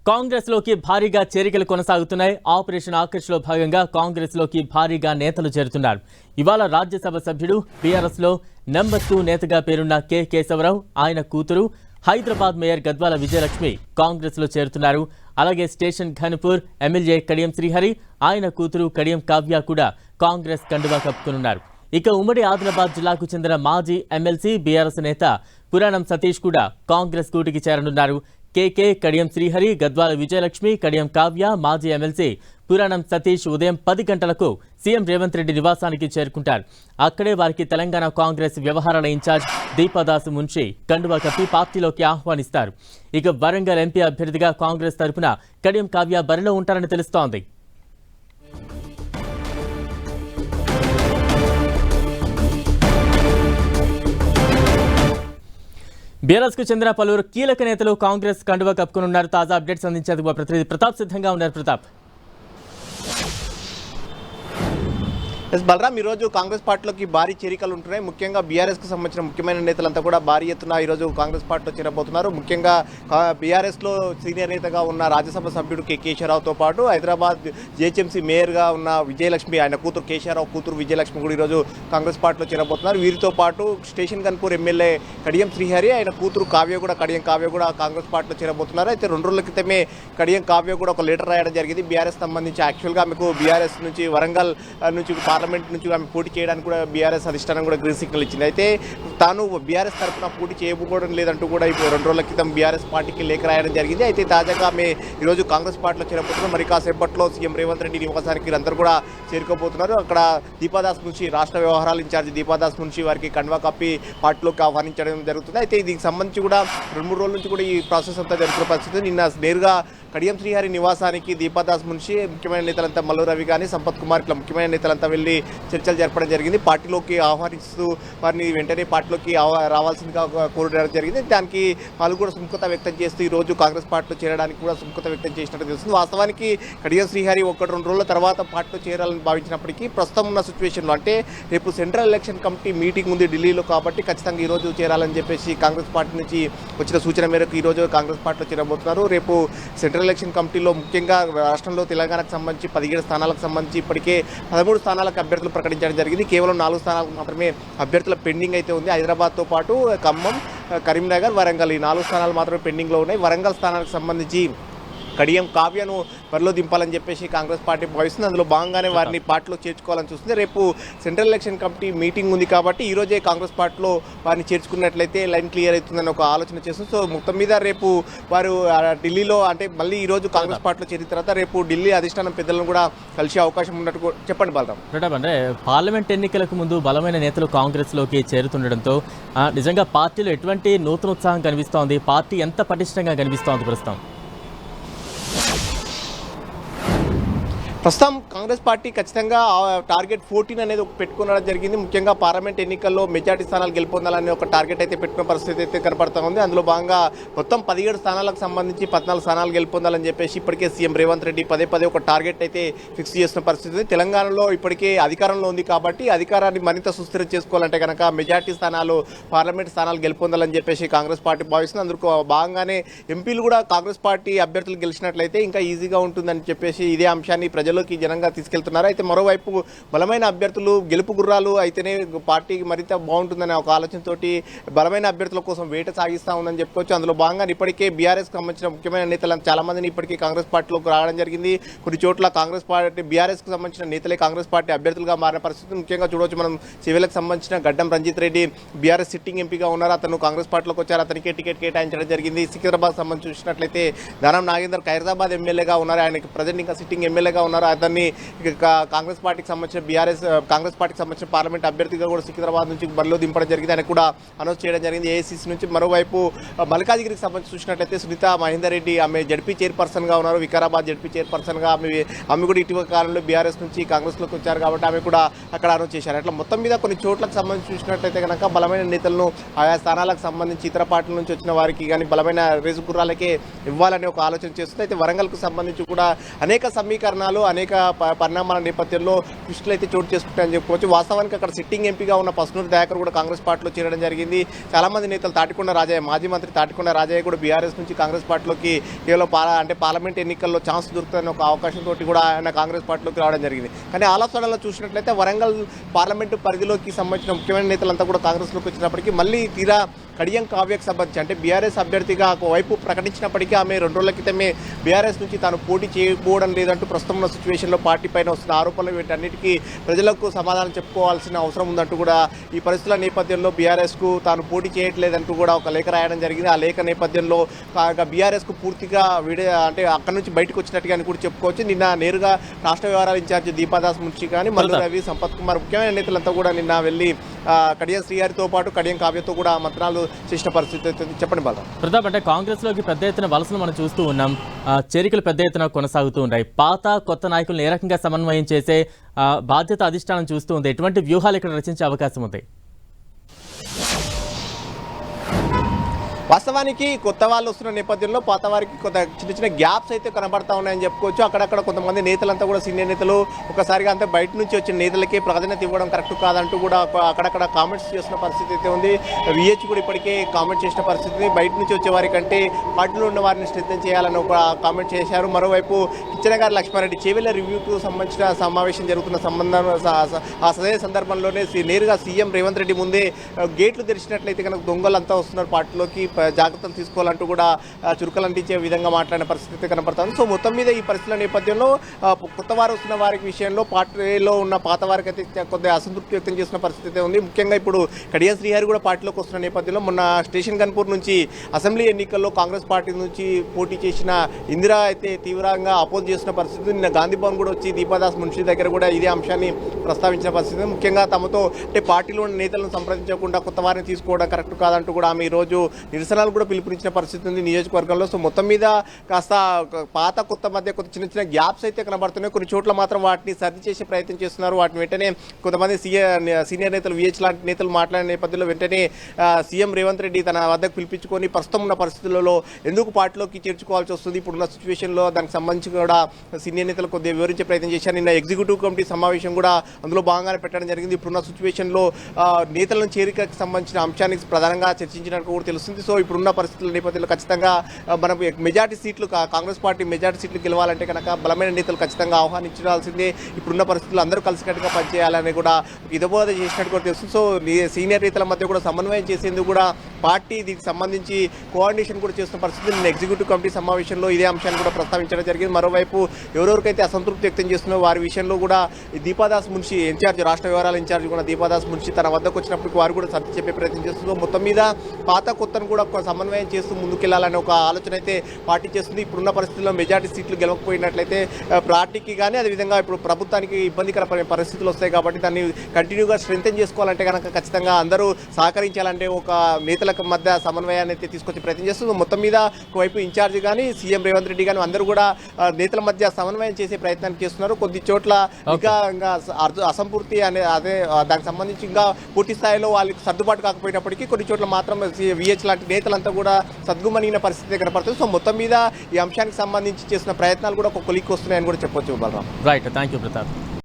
కాంగ్రెస్ లోకి భారీగా చేరికలు కొనసాగుతున్నాయి. ఆపరేషన్ ఆకర్ష్ లో భాగంగా కాంగ్రెస్ లోకి భారీగా నేతలు చేరుతున్నారు. ఇవాళ రాజ్యసభ సభ్యుడు బీఆర్ఎస్ లో నెంబర్ 2 నేతగా పేరున్న కె కేశవరావు, ఆయన కూతురు హైదరాబాద్ మేయర్ గద్వాల విజయలక్ష్మి కాంగ్రెస్ లో చేరుతున్నారు. అలాగే స్టేషన్ ఘనపూర్ ఎమ్మెల్యే కడియం శ్రీహరి, ఆయన కూతురు కడియం కావ్య కూడా కాంగ్రెస్ కండువా కప్పుకున్నారు. ఇక ఉమ్మడి ఆదిలాబాద్ జిల్లాకు చెందిన మాజీ ఎమ్మెల్సీ బీఆర్ఎస్ నేత పురాణం సతీష్ కూడా కాంగ్రెస్ కూటికి చేరనున్నారు. కేకే, కడియం శ్రీహరి, గద్వాల విజయలక్ష్మి, కడియం కావ్య, మాజీ ఎమ్మెల్సీ పురాణం సతీష్ ఉదయం 10 గంటలకు సీఎం రేవంత్ రెడ్డి నివాసానికి చేరుకుంటారు. అక్కడే వారికి తెలంగాణ కాంగ్రెస్ వ్యవహారాల ఇన్ఛార్జ్ దీపాదాస్ మున్షి కండువా కప్పి పార్టీలోకి ఆహ్వానిస్తారు. ఇక వరంగల్ ఎంపీ అభ్యర్థిగా కాంగ్రెస్ తరఫున కడియం కావ్య బరిలో ఉంటారని తెలుస్తోంది. బీఆర్ఎస్ కు చెందిన పలువురు కీలక నేతలు కాంగ్రెస్ కండువా కప్పుకున్నారు. తాజా అప్డేట్స్ అందించేందుకు ప్రతినిధి ప్రతాప్ సిద్ధంగా ఉన్నారు. ప్రతాప్, బలరాం, ఈరోజు కాంగ్రెస్ పార్టీలోకి భారీ చేరికలు ఉంటున్నాయి. ముఖ్యంగా బీఆర్ఎస్కు సంబంధించిన ముఖ్యమైన నేతలంతా కూడా భారీ ఎత్తున ఈరోజు కాంగ్రెస్ పార్టీలో చేరబోతున్నారు. ముఖ్యంగా బీఆర్ఎస్లో సీనియర్ నేతగా ఉన్న రాజ్యసభ సభ్యుడు కె కేశవరావుతో పాటు హైదరాబాద్ జేహెచ్ఎంసీ మేయర్గా ఉన్న విజయలక్ష్మి, ఆయన కూతురు కేశవరావు కూతురు విజయలక్ష్మి కూడా ఈరోజు కాంగ్రెస్ పార్టీలో చేరబోతున్నారు. వీరితో పాటు స్టేషన్ గన్పూర్ ఎమ్మెల్యే కడియం శ్రీహరి, ఆయన కూతురు కావ్య కూడా కడియం కావ్య కూడా కాంగ్రెస్ పార్టీలో చేరబోతున్నారు. అయితే 2 రోజుల క్రితమే కడియం కావ్య కూడా ఒక లెటర్ రాయడం జరిగింది బీఆర్ఎస్ సంబంధించి. యాక్చువల్గా ఆమెకు బీఆర్ఎస్ నుంచి వరంగల్ నుంచి పార్లమెంట్ నుంచి ఆమె పోటీ చేయడానికి కూడా బీఆర్ఎస్ అధిష్టానం కూడా గ్రీన్ సిగ్నల్ ఇచ్చింది. అయితే తాను బీఆర్ఎస్ తరఫున పోటీ చేయకపోవడం లేదంటూ కూడా ఇప్పుడు 2 రోజుల క్రితం బీఆర్ఎస్ పార్టీకి లేఖ రాయడం జరిగింది. అయితే తాజాగా ఆమె ఈరోజు కాంగ్రెస్ పార్టీలో చేరబోతున్నారు. మరి కాసేపట్లో సీఎం రేవంత్ రెడ్డి నివాసానికి వీరందరూ కూడా చేరుకోబోతున్నారు. అక్కడ దీపాదాస్ మున్షి, రాష్ట్ర వ్యవహారాల ఇన్ఛార్జి దీపాదాస్ మున్షి వారికి కండువా కప్పి పార్టీలోకి ఆహ్వానించడం జరుగుతుంది. అయితే దీనికి సంబంధించి కూడా 2-3 రోజుల నుంచి కూడా ఈ ప్రాసెస్ అంతా జరుగుతున్న పరిస్థితి. నిన్న నేరుగా కడియం శ్రీహరి నివాసానికి దీపాదాస్ మున్షి, ముఖ్యమైన నేతలంతా మల్లు రవి కానీ సంపత్ కుమార్, ఇట్లా ముఖ్యమైన నేతలంతా వెళ్ళి చర్చలు జరపడం జరిగింది. పార్టీలోకి ఆహ్వానిస్తూ వారిని వెంటనే పార్టీలోకి రావాల్సిందిగా కోరడం జరిగింది. దానికి వాళ్ళు కూడా సుముఖత వ్యక్తం చేస్తూ ఈరోజు కాంగ్రెస్ పార్టీలో చేరడానికి కూడా సుముఖత వ్యక్తం చేసినట్టు తెలుస్తుంది. వాస్తవానికి కడియం శ్రీహరి 1-2 రోజుల తర్వాత పార్టీలో చేరాలని భావించినప్పటికీ ప్రస్తుతం ఉన్న సిచ్యువేషన్లో, అంటే రేపు సెంట్రల్ ఎలక్షన్ కమిటీ మీటింగ్ ఉంది ఢిల్లీలో, కాబట్టి ఖచ్చితంగా ఈరోజు చేరాలని చెప్పేసి కాంగ్రెస్ పార్టీ నుంచి వచ్చిన సూచన మేరకు ఈరోజు కాంగ్రెస్ పార్టీలో చేరబోతున్నారు. రేపు సెంట్రల్ ఎలక్షన్ కమిటీలో ముఖ్యంగా రాష్ట్రంలో తెలంగాణకు సంబంధించి 17 స్థానాలకు సంబంధించి ఇప్పటికే 13 స్థానాలకు అభ్యర్థులు ప్రకటించడం జరిగింది. కేవలం 4 స్థానాలకు మాత్రమే అభ్యర్థుల పెండింగ్ అయితే ఉంది. హైదరాబాద్తో పాటు ఖమ్మం, కరీంనగర్, వరంగల్ ఈ 4 స్థానాలు మాత్రమే పెండింగ్లో ఉన్నాయి. వరంగల్ స్థానానికి సంబంధించి కడియం కావ్యను బరిలో దింపాలని చెప్పేసి కాంగ్రెస్ పార్టీ భావిస్తుంది. అందులో భాగంగానే వారిని పార్టీలో చేర్చుకోవాలని చూస్తుంది. రేపు సెంట్రల్ ఎలక్షన్ కమిటీ మీటింగ్ ఉంది కాబట్టి ఈరోజే కాంగ్రెస్ పార్టీలో వారిని చేర్చుకున్నట్లయితే లైన్ క్లియర్ అవుతుందని ఒక ఆలోచన చేస్తుంది. సో మొత్తం మీద రేపు వారు ఢిల్లీలో, అంటే మళ్ళీ ఈరోజు కాంగ్రెస్ పార్టీలో చేరిన తర్వాత రేపు ఢిల్లీ అధిష్టానం పెద్దలను కూడా కలిసే అవకాశం ఉన్నట్టు చెప్పండి బలరాం. అంటే పార్లమెంట్ ఎన్నికలకు ముందు బలమైన నేతలు కాంగ్రెస్ లోకి చేరుతుండడంతో నిజంగా పార్టీలో ఎటువంటి నూతన ఉత్సాహం కనిపిస్తోంది? పార్టీ ఎంత పటిష్టంగా కనిపిస్తోంది ప్రస్తుతం? ప్రస్తుతం కాంగ్రెస్ పార్టీ ఖచ్చితంగా టార్గెట్ 14 అనేది ఒక పెట్టుకోవడం జరిగింది. ముఖ్యంగా పార్లమెంట్ ఎన్నికల్లో మెజార్టీ స్థానాలు గెలుపొందాలనే ఒక టార్గెట్ అయితే పెట్టుకున్న పరిస్థితి అయితే కనపడుతూ ఉంది. అందులో భాగంగా మొత్తం 17 స్థానాలకు సంబంధించి 14 స్థానాలు గెలుపొందాలని చెప్పేసి ఇప్పటికే సీఎం రేవంత్ రెడ్డి పదే ఒక టార్గెట్ అయితే ఫిక్స్ చేస్తున్న పరిస్థితి ఉంది. తెలంగాణలో ఇప్పటికే అధికారంలో ఉంది కాబట్టి అధికారాన్ని మరింత సుస్థిరం చేసుకోవాలంటే కనుక మెజార్టీ స్థానాలు, పార్లమెంట్ స్థానాలు గెలుపొందాలని చెప్పేసి కాంగ్రెస్ పార్టీ భావిస్తుంది. అందుకు భాగంగానే ఎంపీలు కూడా కాంగ్రెస్ పార్టీ అభ్యర్థులు గెలిచినట్లయితే ఇంకా ఈజీగా ఉంటుందని చెప్పేసి ఇదే అంశాన్ని ప్రజల్లోకి జనంగా తీసుకెళ్తున్నారు. అయితే మరోవైపు బలమైన అభ్యర్థులు, గెలుపు గుర్రాలు అయితేనే పార్టీకి మరింత బాగుంటుందనే ఒక ఆలోచనతోటి బలమైన అభ్యర్థుల కోసం వేట సాగిస్తూ ఉందని చెప్పుకోవచ్చు. అందులో భాగంగా ఇప్పటికే బీఆర్ఎస్కి సంబంధించిన ముఖ్యమైన నేతలు చాలా మందిని ఇప్పటికే కాంగ్రెస్ పార్టీలోకి రావడం జరిగింది. కొన్ని చోట్ల కాంగ్రెస్ పార్టీ, బీఆర్ఎస్కి సంబంధించిన నేతలే కాంగ్రెస్ పార్టీ అభ్యర్థులుగా మారిన పరిస్థితి ముఖ్యంగా చూడవచ్చు. మనం సివిల్కి సంబంధించిన గడ్డం రంజిత్ రెడ్డి బీఆర్ఎస్ సిట్టింగ్ ఎంపీగా ఉన్నారు. అతను కాంగ్రెస్ పార్టీలోకి వచ్చారు. అతనికి టికెట్ కేటాయించడం జరిగింది. సికింద్రాబాద్ సంబంధించి చూసినట్లయితే దానం నాగేందర్ ఖైరతాబాద్ ఎమ్మెల్యేగా ఉన్నారు. ఆయనకి ప్రజెంట్ ఇంకా సిట్టింగ్ ఎమ్మెల్యేగా ఉన్నారు. అతన్ని కాంగ్రెస్ పార్టీకి సంబంధించిన కాంగ్రెస్ పార్టీకి సంబంధించిన పార్లమెంట్ అభ్యర్థిగా కూడా సికింద్రాబాద్ నుంచి బరిలో దింపడం జరిగింది. ఆయన కూడా అనౌన్స్ చేయడం జరిగింది ఏఐసీసీ నుంచి. మరోవైపు మల్కాజిగిరికి సంబంధించి చూసినట్లయితే సునీత మహేందర్ రెడ్డి ఆమె జడ్పీ చైర్పర్సన్గా ఉన్నారు. వికారాబాద్ జడ్పీ చైర్పర్సన్గా ఆమె కూడా ఇటీవల కాలంలో బీఆర్ఎస్ నుంచి కాంగ్రెస్లోకి వచ్చారు కాబట్టి ఆమె కూడా అక్కడ అనౌన్స్ చేశారు. అట్లా మొత్తం మీద కొన్ని చోట్లకు సంబంధించి చూసినట్లయితే కనుక బలమైన నేతలను ఆయా స్థానాలకు సంబంధించి ఇతర పార్టీల నుంచి వచ్చిన వారికి కానీ బలమైన రేసు గుర్రాలకే ఇవ్వాలని ఒక ఆలోచన చేస్తుంది. అయితే వరంగల్కు సంబంధించి కూడా అనేక సమీకరణాలు, అనేక పరిణామాల నేపథ్యంలో ట్విస్టులు అయితే చోటు చేసుకుంటాయని చెప్పుకోవచ్చు. వాస్తవానికి అక్కడ సిట్టింగ్ ఎంపీగా ఉన్న పసునూరి దయాకర్ కూడా కాంగ్రెస్ పార్టీలో చేరడం జరిగింది. చాలామంది నేతలు తాటికొండ రాజయ్య, మాజీ మంత్రి తాటికొండ రాజయ్య కూడా బీఆర్ఎస్ నుంచి కాంగ్రెస్ పార్టీలోకి కేవలం పార్లమెంట్ ఎన్నికల్లో ఛాన్స్ దొరుకుతుందని ఒక అవకాశంతో కూడా ఆయన కాంగ్రెస్ పార్టీలోకి రావడం జరిగింది. కానీ ఆలోచనలో చూసినట్లయితే వరంగల్ పార్లమెంటు పరిధిలోకి సంబంధించిన ముఖ్యమైన నేతలంతా కూడా కాంగ్రెస్లోకి వచ్చినప్పటికీ మళ్ళీ తీరా కడియం కావ్యకు సంబంధించి అంటే బీఆర్ఎస్ అభ్యర్థిగా ఒకవైపు ప్రకటించినప్పటికీ ఆమె 2 రోజుల క్రితమే బీఆర్ఎస్ నుంచి తాను పోటీ చేయకపోవడం లేదంటూ ప్రస్తుతం ఉన్న సిచ్యువేషన్లో పార్టీ పైన వస్తున్న ఆరోపణలు వీటన్నిటికీ ప్రజలకు సమాధానం చెప్పుకోవాల్సిన అవసరం ఉందంటూ కూడా ఈ పరిస్థితుల నేపథ్యంలో బీఆర్ఎస్కు తాను పోటీ చేయట్లేదంటూ కూడా ఒక లేఖ రాయడం జరిగింది. ఆ లేఖ నేపథ్యంలో బీఆర్ఎస్కు పూర్తిగా అంటే అక్కడి నుంచి బయటకు వచ్చినట్టుగా అని కూడా చెప్పుకోవచ్చు. నిన్న నేరుగా రాష్ట్ర వ్యవహారాల ఇన్ఛార్జి దీపాదాస్ మున్షి కానీ మల్లు రవి, సంపత్ కుమార్ ముఖ్యమైన నేతలంతా కూడా నిన్న వెళ్ళి కడియం శ్రీహరితో పాటు కడియం కావ్యతో కూడా మంత్రాలు చేసిన పరిస్థితి. చెప్పండి బాగా ప్రతాప్, అంటే కాంగ్రెస్ లోకి పెద్ద ఎత్తున వలసలు మనం చూస్తూ ఉన్నాం, చేరికలు పెద్ద ఎత్తున కొనసాగుతూ ఉన్నాయి. పాత కొత్త నాయకులను ఏ రకంగా సమన్వయం చేసే బాధ్యత అధిష్టానం చూస్తూ ఉంది. ఎటువంటి వ్యూహాలు ఇక్కడ రచించే అవకాశం ఉంది? వాస్తవానికి కొత్త వాళ్ళు వస్తున్న నేపథ్యంలో పాత వారికి కొంత చిన్న చిన్న గ్యాప్స్ అయితే కనబడతా ఉన్నాయని చెప్పుకోవచ్చు. అక్కడక్కడ కొంతమంది నేతలంతా కూడా సీనియర్ నేతలు ఒకసారిగా అంతా బయట నుంచి వచ్చిన నేతలకే ప్రాధాన్యత ఇవ్వడం కరెక్ట్ కాదంటూ కూడా అక్కడక్కడ కామెంట్స్ చేసిన పరిస్థితి అయితే ఉంది. విహెచ్ కూడా ఇప్పటికే కామెంట్ చేసిన పరిస్థితి, బయట నుంచి వచ్చే వారి కంటే పార్టీలో ఉన్న వారిని స్ట్రెంథెన్ చేయాలని ఒక కామెంట్ చేశారు. మరోవైపు కిచ్చనగారి లక్ష్మారెడ్డి చేవెళ్ల రివ్యూకు సంబంధించిన సమావేశం జరుగుతున్న అదే సందర్భంలోనే నేరుగా సీఎం రేవంత్ రెడ్డి ముందే గేట్లు తెరిచినట్లయితే కనుక దొంగలంతా వస్తున్నారు పార్టీలోకి, జాగ్రత్తలు తీసుకోవాలంటూ కూడా చురుకలు అంటించే విధంగా మాట్లాడిన పరిస్థితి కనపడుతుంది. సో మొత్తం మీద ఈ పరిస్థితుల నేపథ్యంలో కొత్త వారు వస్తున్న వారికి విషయంలో పార్టీలో ఉన్న పాత వారికి అయితే కొద్దిగా అసంతృప్తి వ్యక్తం చేసిన పరిస్థితి ఉంది. ముఖ్యంగా ఇప్పుడు కడియం శ్రీహరి కూడా పార్టీలోకి వస్తున్న నేపథ్యంలో మొన్న స్టేషన్ గన్పూర్ నుంచి అసెంబ్లీ ఎన్నికల్లో కాంగ్రెస్ పార్టీ నుంచి పోటీ చేసిన ఇందిరా అయితే తీవ్రంగా అపోజ్ చేసిన పరిస్థితి. నిన్న గాంధీ భవన్ కూడా వచ్చి దీపాదాస్ మున్షి దగ్గర కూడా ఇదే అంశాన్ని ప్రస్తావించిన పరిస్థితి. ముఖ్యంగా తమతో అంటే పార్టీలో ఉన్న నేతలను సంప్రదించకుండా కొత్త వారిని తీసుకోవడం కరెక్ట్ కాదంటూ కూడా ఆమె ఈరోజు నిరసనలు కూడా పిలుపునిచ్చిన పరిస్థితి ఉంది నియోజకవర్గంలో. సో మొత్తం మీద కాస్త పాత కొత్త మధ్య కొంత చిన్న చిన్న గ్యాప్స్ అయితే కనబడుతున్నాయి. కొన్ని చోట్ల మాత్రం వాటిని సర్ది చేసే ప్రయత్నం చేస్తున్నారు. వాటిని వెంటనే కొంతమంది సీనియర్ నేతలు విహెచ్ లాంటి నేతలు మాట్లాడిన నేపథ్యంలో వెంటనే సీఎం రేవంత్ రెడ్డి తన వద్దకు పిలిపించుకొని ప్రస్తుతం ఉన్న పరిస్థితులలో ఎందుకు పార్టీలోకి చేర్చుకోవాల్సి వస్తుంది, ఇప్పుడున్న సిచ్యువేషన్లో దానికి సంబంధించి కూడా సీనియర్ నేతలు కొద్దిగా వివరించే ప్రయత్నం చేశారు. నిన్న ఎగ్జిక్యూటివ్ కమిటీ సమావేశం కూడా అందులో భాగంగానే పెట్టడం జరిగింది. ఇప్పుడున్న సిచ్యువేషన్లో నేతలను చేరికకు సంబంధించిన అంశానికి ప్రధానంగా చర్చించినట్టు కూడా తెలుస్తుంది. సో ఇప్పుడున్న పరిస్థితుల నేపథ్యంలో ఖచ్చితంగా మనం మెజార్టీ సీట్లు కాంగ్రెస్ పార్టీ మెజార్టీ సీట్లు గెలవాలంటే కనుక బలమైన నేతలు ఖచ్చితంగా ఆహ్వానించాల్సిందే. ఇప్పుడున్న పరిస్థితులు అందరూ కలిసికట్టుగా పనిచేయాలని కూడా హితబోధ చేసినట్టు కూడా తెలుస్తుంది. సో సీనియర్ నేతల మధ్య కూడా సమన్వయం చేసేందుకు కూడా పార్టీ దీనికి సంబంధించి కోఆర్డినేషన్ కూడా చేస్తున్న పరిస్థితి. నేను ఎగ్జిక్యూటివ్ కమిటీ సమావేశంలో ఇదే అంశాన్ని కూడా ప్రస్తావించడం జరిగింది. మరోవైపు ఎవరెవరికైతే అసంతృప్తి వ్యక్తం చేస్తున్నారో వారి విషయంలో కూడా దీపాదాస్ మున్షి ఇన్ఛార్జ్, రాష్ట్ర వ్యవహారాల ఇన్ఛార్జ్ కూడా దీపాదాస్ మున్షి తన వద్దకు వచ్చినప్పటికీ వారు కూడా సర్ది చెప్పే ప్రయత్నం చేస్తున్నారు. మొత్తం మీద పాత కొత్తను కూడా సమన్వయం చేస్తూ ముందుకెళ్లాలనే ఒక ఆలోచన అయితే పార్టీ చేస్తుంది. ఇప్పుడున్న పరిస్థితుల్లో మెజార్టీ సీట్లు గెలవకపోయినట్లయితే పార్టీకి కానీ అదేవిధంగా ఇప్పుడు ప్రభుత్వానికి ఇబ్బందికర పరిస్థితులు వస్తాయి. కాబట్టి దాన్ని కంటిన్యూగా స్ట్రెంథెన్ చేసుకోవాలంటే కనుక ఖచ్చితంగా అందరూ సహకరించాలంటే ఒక నేతల మధ్య సమన్వయాన్ని అయితే తీసుకొచ్చే ప్రయత్నం చేస్తుంది. మొత్తం మీద ఒకవైపు ఇన్ఛార్జ్ కానీ సీఎం రేవంత్ రెడ్డి కానీ అందరూ కూడా నేతల మధ్య సమన్వయం చేసే ప్రయత్నాన్ని చేస్తున్నారు. కొద్ది చోట్ల ఇంకా అసంపూర్తి అదే దానికి సంబంధించి ఇంకా పూర్తి స్థాయిలో వాళ్ళకి సర్దుబాటు కాకపోయినప్పటికీ కొన్ని చోట్ల మాత్రం విహెచ్ లాంటి నేతలంతా కూడా సద్గుమనిగిన పరిస్థితి కనపడుతుంది. సో మొత్తం మీద ఈ అంశానికి సంబంధించి చేసిన ప్రయత్నాలు కూడా ఒక కొలిక్కి వస్తున్నాయని కూడా చెప్పొచ్చు. Balram. Right, thank you Pratap.